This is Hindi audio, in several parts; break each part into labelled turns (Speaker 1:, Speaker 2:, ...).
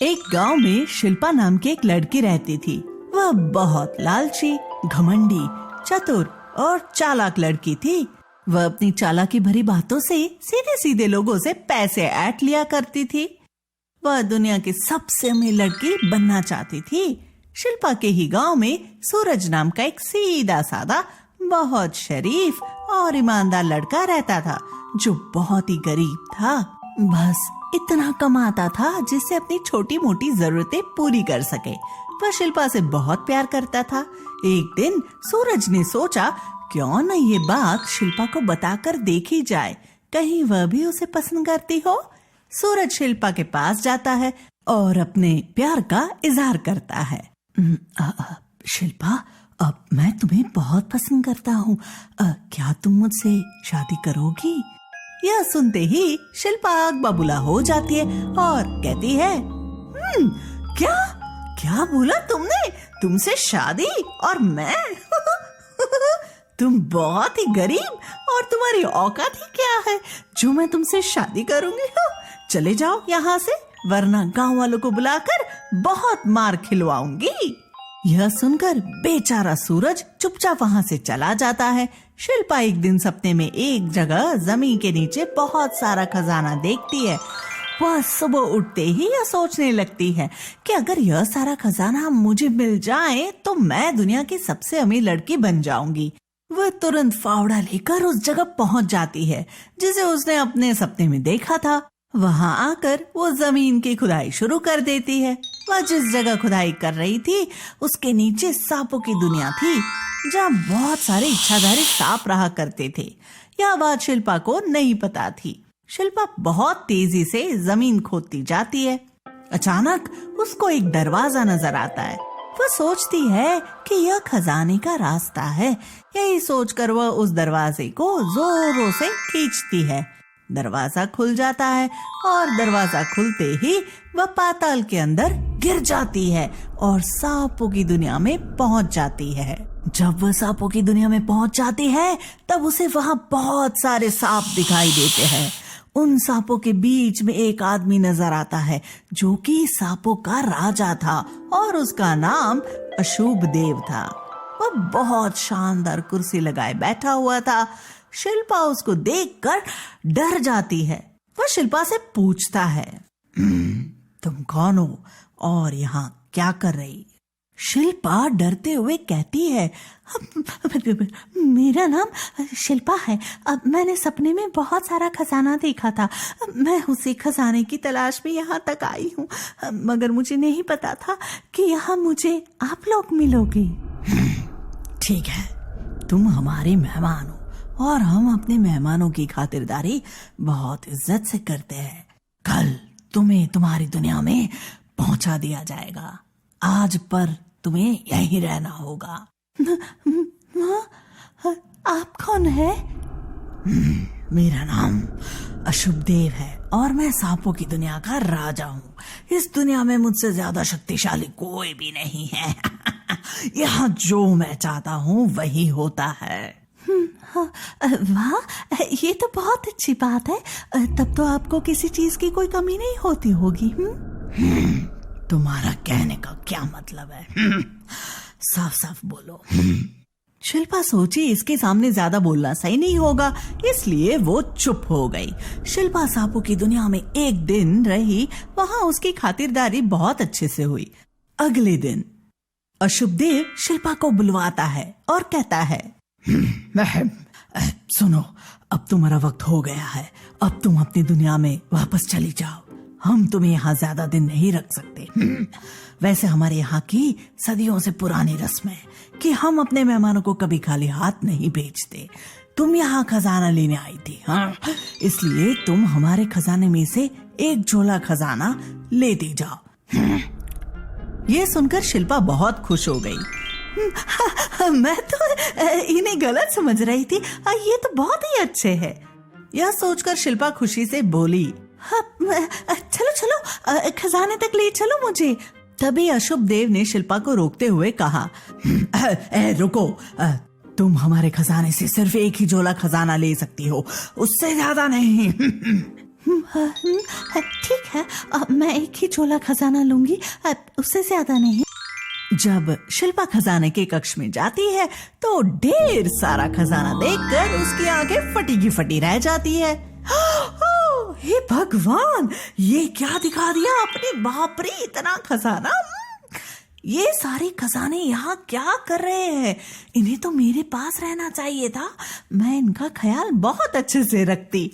Speaker 1: एक गांव में शिल्पा नाम की एक लड़की रहती थी। वह बहुत लालची, घमंडी, चतुर और चालाक लड़की थी। वह अपनी चालाकी भरी बातों से सीधे सीधे लोगों से पैसे ऐंठ लिया करती थी। वह दुनिया की सबसे अमीर लड़की बनना चाहती थी। शिल्पा के ही गांव में सूरज नाम का एक सीधा साधा, बहुत शरीफ और ईमानदार लड़का रहता था, जो बहुत ही गरीब था। बस इतना कमाता था जिससे अपनी छोटी मोटी जरूरतें पूरी कर सके। वह शिल्पा से बहुत प्यार करता था। एक दिन सूरज ने सोचा, क्यों न ये बात शिल्पा को बताकर देखी जाए, कहीं वह भी उसे पसंद करती हो। सूरज शिल्पा के पास जाता है और अपने प्यार का इजहार करता है। शिल्पा, अब मैं तुम्हें बहुत पसंद करता हूँ, क्या तुम मुझसे शादी करोगी? यह सुनते ही शिल्पा आग बबूला हो जाती है और कहती है, क्या क्या बोला तुमने? तुमसे शादी? और मैं? तुम बहुत ही गरीब और तुम्हारी औकात ही क्या है जो मैं तुमसे शादी करूंगी? चले जाओ यहाँ से, वरना गांव वालों को बुलाकर बहुत मार खिलवाऊंगी। यह सुनकर बेचारा सूरज चुपचाप वहाँ से चला जाता है। शिल्पा एक दिन सपने में एक जगह जमीन के नीचे बहुत सारा खजाना देखती है। वह सुबह उठते ही यह सोचने लगती है कि अगर यह सारा खजाना मुझे मिल जाए तो मैं दुनिया की सबसे अमीर लड़की बन जाऊंगी। वह तुरंत फावड़ा लेकर उस जगह पहुंच जाती है जिसे उसने अपने सपने में देखा था। वहां आकर वो जमीन की खुदाई शुरू कर देती है। वह जिस जगह खुदाई कर रही थी उसके नीचे सांपों की दुनिया थी, जहाँ बहुत सारे इच्छाधारी सांप रहा करते थे। यह बात शिल्पा को नहीं पता थी। शिल्पा बहुत तेजी से जमीन खोदती जाती है। अचानक उसको एक दरवाजा नजर आता है। वह सोचती है कि यह खजाने का रास्ता है। यही सोचकर वह उस दरवाजे को जोरों से खींचती है। दरवाजा खुल जाता है और दरवाजा खुलते ही वह पाताल के अंदर गिर जाती है और सांपों की दुनिया में पहुंच जाती है। जब वह सांपों की दुनिया में पहुंच जाती है तब उसे वहां बहुत सारे सांप दिखाई देते हैं। उन सांपों के बीच में एक आदमी नजर आता है जो कि सांपों का राजा था और उसका नाम अशुभ देव था। वह बहुत शानदार कुर्सी लगाए बैठा हुआ था। शिल्पा उसको देखकर डर जाती है। वह शिल्पा से पूछता है, तुम कौन हो और यहाँ क्या कर रही? शिल्पा डरते हुए कहती है, मेरा नाम शिल्पा है। अब मैंने सपने में बहुत सारा खजाना देखा था। मैं उसी खजाने की तलाश में यहाँ तक आई हूँ, मगर मुझे नहीं पता था कि यहाँ मुझे आप लोग मिलोगे। ठीक है, तुम हमारे मेहमान हो और हम अपने मेहमानों की खातिरदारी बहुत इज्जत से करते हैं। कल तुम्हें तुम्हारी दुनिया में पहुंचा दिया जाएगा। आज पर तुम्हें यहीं रहना होगा। आप कौन है? मेरा नाम अशुभ देव है और मैं सांपों की दुनिया का राजा हूँ। इस दुनिया में मुझसे ज्यादा शक्तिशाली कोई भी नहीं है। यहाँ जो मैं चाहता हूँ वही होता है। वाह, ये तो बहुत अच्छी बात है। तब तो आपको किसी चीज की कोई कमी नहीं होती होगी। तुम्हारा कहने का क्या मतलब है? साफ साफ बोलो। शिल्पा सोची इसके सामने ज्यादा बोलना सही नहीं होगा, इसलिए वो चुप हो गई। शिल्पा सांपों की दुनिया में एक दिन रही। वहां उसकी खातिरदारी बहुत अच्छे से हुई। अगले दिन अशुभ देव शिल्पा को बुलवाता है और कहता है, सुनो, अब तुम्हारा वक्त हो गया है। अब तुम अपनी दुनिया में वापस चली जाओ। हम तुम्हें यहाँ ज्यादा दिन नहीं रख सकते। वैसे हमारे यहाँ की सदियों से पुरानी रस्म है कि हम अपने मेहमानों को कभी खाली हाथ नहीं भेजते। तुम यहाँ खजाना लेने आई थी, हाँ? इसलिए तुम हमारे खजाने में से एक झोला खजाना लेती जाओ। ये सुनकर शिल्पा बहुत खुश हो गई। मैं तो इन्हें गलत समझ रही थी। ये तो बहुत ही अच्छे हैं। यह सोचकर शिल्पा खुशी से बोली, चलो चलो, खजाने तक ले चलो मुझे। तभी अशुभ देव ने शिल्पा को रोकते हुए कहा, रुको, तुम हमारे खजाने से सिर्फ एक ही झोला खजाना ले सकती हो, उससे ज्यादा नहीं। ठीक है, मैं एक ही झोला खजाना लूंगी, उससे ज्यादा नहीं। जब शिल्पा खजाने के कक्ष में जाती है तो ढेर सारा खजाना देखकर उसकी आंखें फटी की फटी रह जाती है। हे भगवान, ये क्या दिखा दिया आपने? बाप रे, इतना खजाना! ये सारे खजाने यहाँ क्या कर रहे हैं? इन्हें तो मेरे पास रहना चाहिए था, मैं इनका ख्याल बहुत अच्छे से रखती।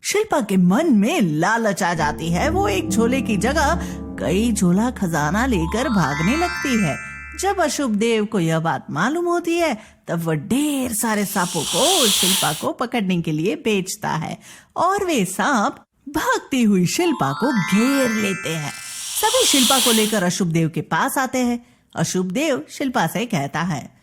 Speaker 1: शिल्पा के मन में लालच आ जाती है। वो एक झोले की जगह कई झोला खजाना लेकर भागने लगती है। जब अशुभ देव को यह बात मालूम होती है तब वह ढेर सारे सांपों को शिल्पा को पकड़ने के लिए बेचता है और वे सांप भागती हुई शिल्पा को घेर लेते हैं। सभी शिल्पा को लेकर अशुभ देव के पास आते हैं। अशुभ देव शिल्पा से कहता है,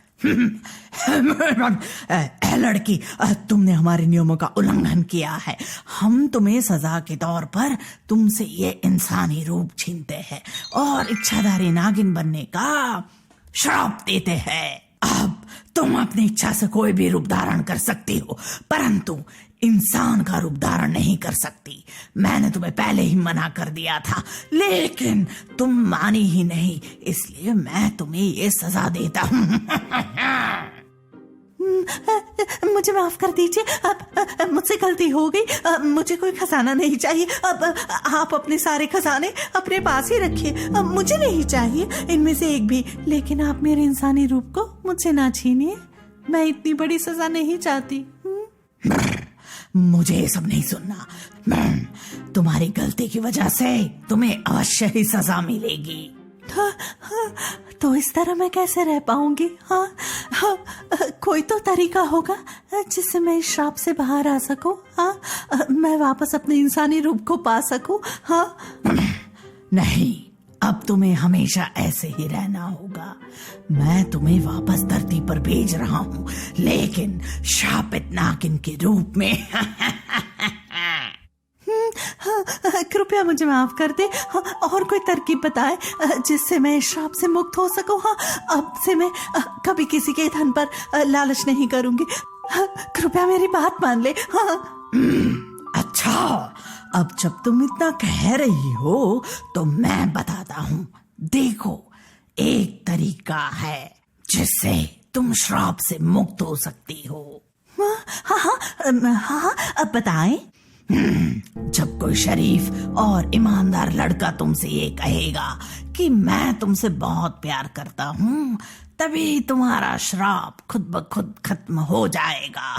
Speaker 1: लड़की, तुमने हमारे नियमों का उल्लंघन किया है। हम तुम्हें सजा के तौर पर तुमसे ये इंसानी रूप छीनते हैं और इच्छाधारी नागिन बनने का श्राप देते हैं। अब तुम अपनी इच्छा से कोई भी रूप धारण कर सकती हो, परंतु इंसान का रूप धारण नहीं कर सकती। मैंने तुम्हें पहले ही मना कर दिया था, लेकिन तुम मानी ही नहीं, इसलिए मैं तुम्हें ये सजा देता हूँ। मुझे माफ कर दीजिए, अब मुझसे गलती हो गई। मुझे कोई खजाना नहीं चाहिए। अब आप अपने सारे खजाने अपने पास ही रखिए, अब मुझे नहीं चाहिए इनमें से एक भी। लेकिन आप मेरे इंसानी रूप को मुझसे ना छीनिए, मैं इतनी बड़ी सजा नहीं चाहती। मुझे ये सब नहीं सुनना। तुम्हारी गलती की वजह से तुम्हें अवश्य ही सजा मिलेगी। तो इस तरह मैं कैसे रह पाऊंगी? हाँ, कोई तो तरीका होगा जिससे मैं इस श्राप से बाहर आ सकूं। हाँ, मैं वापस अपने इंसानी रूप को पा सकूं। हाँ, नहीं, अब तुम्हें हमेशा ऐसे ही रहना होगा। मैं तुम्हें वापस धरती पर भेज रहा हूँ, लेकिन शापित नागिन के रूप में। कृपया मुझे माफ कर दे, और कोई तरकीब बताए जिससे मैं इस श्राप से मुक्त हो सकूं। हाँ, अब से मैं कभी किसी के धन पर लालच नहीं करूंगी। कृपया मेरी बात मान ले। हाँ। अच्छा, अब जब तुम इतना कह रही हो तो मैं बताता हूँ। देखो, एक तरीका है जिससे तुम श्राप से मुक्त हो सकती हो। हाँ, अब बताएं। जब कोई शरीफ और ईमानदार लड़का तुमसे ये कहेगा कि मैं तुमसे बहुत प्यार करता हूँ, तभी तुम्हारा श्राप खुद ब खुद खत्म हो जाएगा।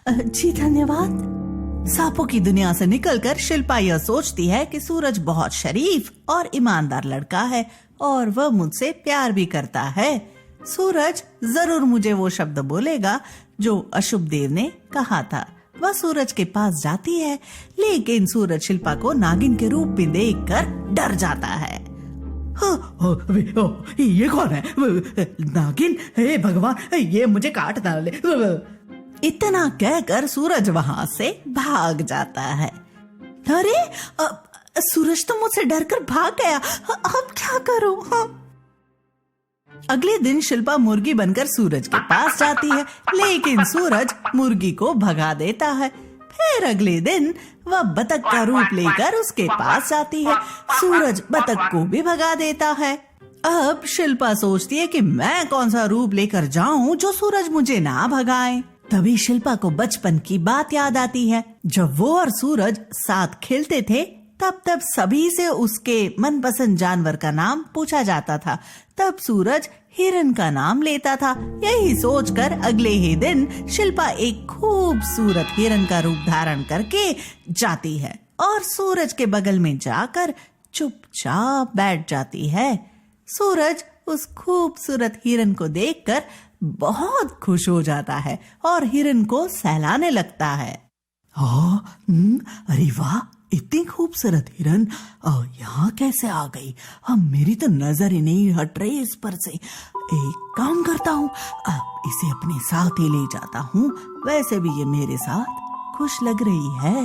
Speaker 1: जी धन्यवाद। सांपों की दुनिया से निकलकर शिल्पा यह सोचती है कि सूरज बहुत शरीफ और ईमानदार लड़का है और वह मुझसे प्यार भी करता है। सूरज जरूर मुझे वो शब्द बोलेगा जो अशुभ देव ने कहा था। वह सूरज के पास जाती है, लेकिन सूरज शिल्पा को नागिन के रूप में देखकर डर जाता है। ये कौन है? नागिन? हे भगवान, ये मुझे काट ना ले। इतना कहकर सूरज वहां से भाग जाता है। अरे, सूरज तो मुझसे डरकर भाग गया, अब क्या करूं? अगले दिन शिल्पा मुर्गी बनकर सूरज के पास जाती है, लेकिन सूरज मुर्गी को भगा देता है। फिर अगले दिन वह बतख का रूप लेकर उसके पास जाती है। सूरज बतख को भी भगा देता है। अब शिल्पा सोचती है कि मैं कौन सा रूप लेकर जाऊं जो सूरज मुझे ना भगाए। तभी शिल्पा को बचपन की बात याद आती है। जब वो और सूरज साथ खेलते थे तब सभी से उसके मनपसंद जानवर का नाम पूछा जाता था। तब सूरज हिरन का नाम लेता था। यही सोचकर अगले ही दिन शिल्पा एक खूबसूरत हिरन का रूप धारण करके जाती है और सूरज के बगल में जाकर चुपचाप बैठ जाती है। सूरज उस खूबसूरत हिरन को देखकर बहुत खुश हो जाता है और हिरन को सहलाने लगता है। अरे वाह, इतनी खूबसूरत हिरन यहाँ कैसे आ गई? मेरी तो नजर ही नहीं हट रही इस पर से। एक काम करता हूँ, अब इसे अपने साथ ही ले जाता हूँ। वैसे भी ये मेरे साथ खुश लग रही है।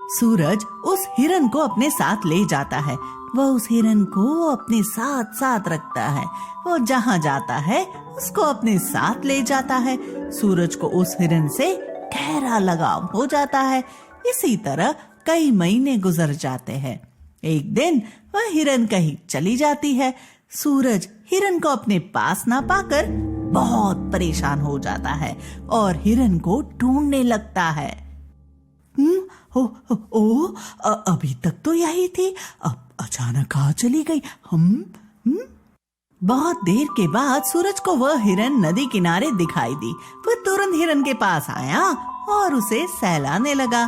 Speaker 1: सूरज उस हिरन को अपने साथ ले जाता है। वह उस हिरन को अपने साथ साथ रखता है। वो जहाँ जाता है उसको अपने साथ ले जाता है। सूरज को उस हिरन से गहरा लगाव हो जाता है। इसी तरह कई महीने गुजर जाते हैं। एक दिन वह हिरन कहीं चली जाती है। सूरज हिरन को अपने पास ना पाकर बहुत परेशान हो जाता है और हिरन को ढूंढने लगता है। अभी तक तो यही थी, अब अचानक कहाँ चली गई? बहुत देर के बाद सूरज को वह हिरन नदी किनारे दिखाई दी। वह तुरंत हिरन के पास आया और उसे सहलाने लगा।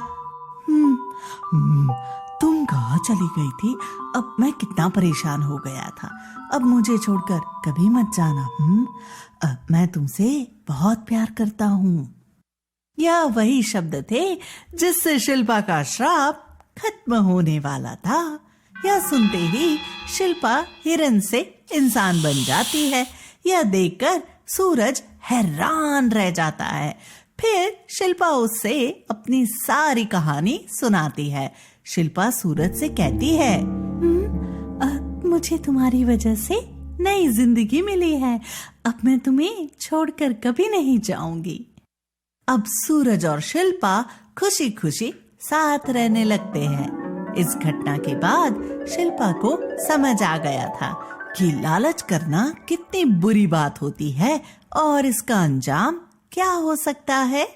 Speaker 1: तुम कहाँ चली गई थी? अब मैं कितना परेशान हो गया था। अब मुझे छोड़कर कभी मत जाना। मैं तुमसे बहुत प्यार करता हूँ। यह वही शब्द थे जिससे शिल्पा का श्राप खत्म होने वाला था। यह सुनते ही शिल्पा हिरन से इंसान बन जाती है। यह देखकर सूरज हैरान रह जाता है। फिर शिल्पा उससे अपनी सारी कहानी सुनाती है। शिल्पा सूरज से कहती है, मुझे तुम्हारी वजह से नई जिंदगी मिली है। अब मैं तुम्हें छोड़कर कभी नहीं जाऊंगी। अब सूरज और शिल्पा खुशी खुशी साथ रहने लगते हैं। इस घटना के बाद शिल्पा को समझ आ गया था कि लालच करना कितनी बुरी बात होती है और इसका अंजाम क्या हो सकता है।